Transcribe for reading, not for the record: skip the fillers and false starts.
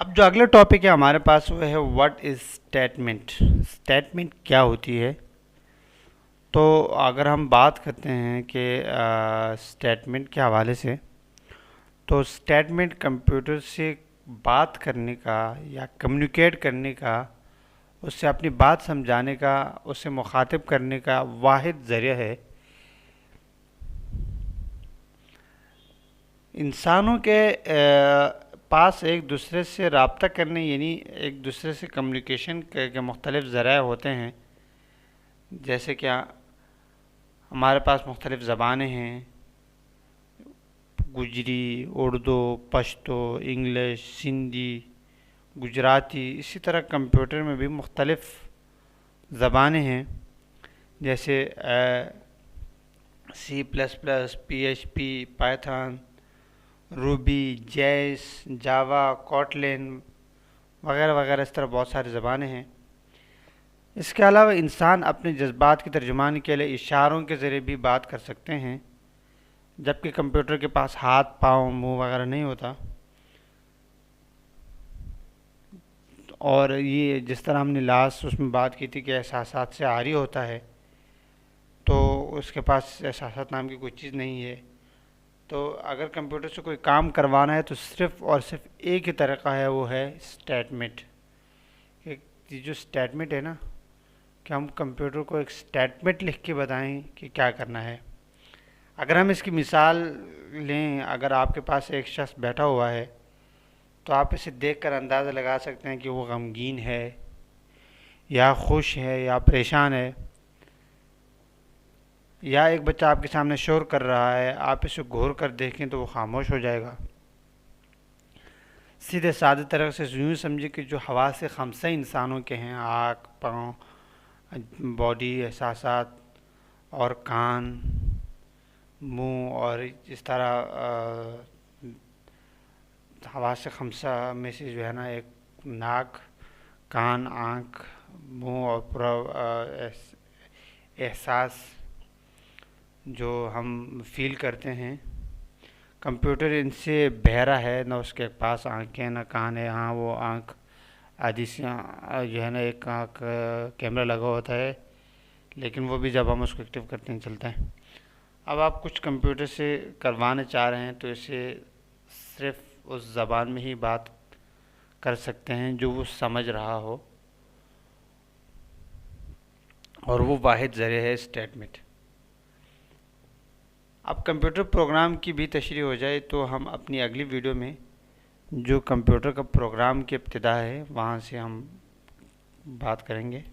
अब जो अगला टॉपिक है हमारे पास वो है व्हाट इज़ स्टेटमेंट। स्टेटमेंट क्या होती है? तो अगर हम बात करते हैं कि स्टेटमेंट के हवाले से, तो स्टेटमेंट कंप्यूटर से बात करने का या कम्युनिकेट करने का, उससे अपनी बात समझाने का, उससे मुखातिब करने का वाहिद ज़रिया है। इंसानों के पास एक दूसरे से रब्ता करने यानी एक दूसरे से कम्युनिकेशन के मुख्तलिफ़ ज़राए होते हैं। जैसे क्या हमारे पास मुख्तलिफ़ ज़बानें हैं, गुजरी, उर्दू, पश्तो, इंग्लिश, सिंधी, गुजराती। इसी तरह कंप्यूटर में भी मुख्तलिफ़ ज़बानें हैं, जैसे C plus plus, P H P, Python, Ruby, JS, Java, Kotlin वगैरह वगैरह। इस तरह बहुत सारी ज़बानें हैं। इसके अलावा इंसान अपने जज्बात की तर्जुमानी के लिए इशारों के ज़रिए भी बात कर सकते हैं, जबकि कंप्यूटर के पास हाथ, पाँव, मुंह वगैरह नहीं होता। और ये जिस तरह हमने लास्ट उसमें बात की थी कि एहसासात से आरी होता है, तो उसके पास एहसासात नाम की कोई चीज़ नहीं है। तो अगर कंप्यूटर से कोई काम करवाना है तो सिर्फ़ और सिर्फ एक ही तरीक़ा है, वो है स्टेटमेंट। एक जो स्टेटमेंट है ना, कि हम कंप्यूटर को एक स्टेटमेंट लिख के बताएं कि क्या करना है। अगर हम इसकी मिसाल लें, अगर आपके पास एक शख्स बैठा हुआ है तो आप इसे देखकर अंदाज़ा लगा सकते हैं कि वो गमगीन है या खुश है या परेशान है। या एक बच्चा आपके सामने शोर कर रहा है, आप इसे घूर कर देखें तो वो खामोश हो जाएगा। सीधे सादे तरह से यूँ समझे कि जो हवास खमसा इंसानों के हैं, आँख, पाँव, बॉडी, एहसासात और कान, मुंह, और इस तरह हवास खमसा में से जो है ना, एक नाक, कान, आँख, मुंह और पूरा एहसास जो हम फील करते हैं। कंप्यूटर इनसे बहरा है, ना उसके पास आँखें ना कान है। हाँ, वो आँख आदि से जो है ना, एक आँख कैमरा लगा होता है, लेकिन वो भी जब हम उसको एक्टिव करते हैं चलता है। अब आप कुछ कंप्यूटर से करवाना चाह रहे हैं तो इसे सिर्फ उस ज़बान में ही बात कर सकते हैं जो वो समझ रहा हो, और वो वाहिद ज़रिया है स्टेटमेंट। अब कंप्यूटर प्रोग्राम की भी तशरीह हो जाए तो हम अपनी अगली वीडियो में जो कंप्यूटर का प्रोग्राम की इब्तिदा है वहाँ से हम बात करेंगे।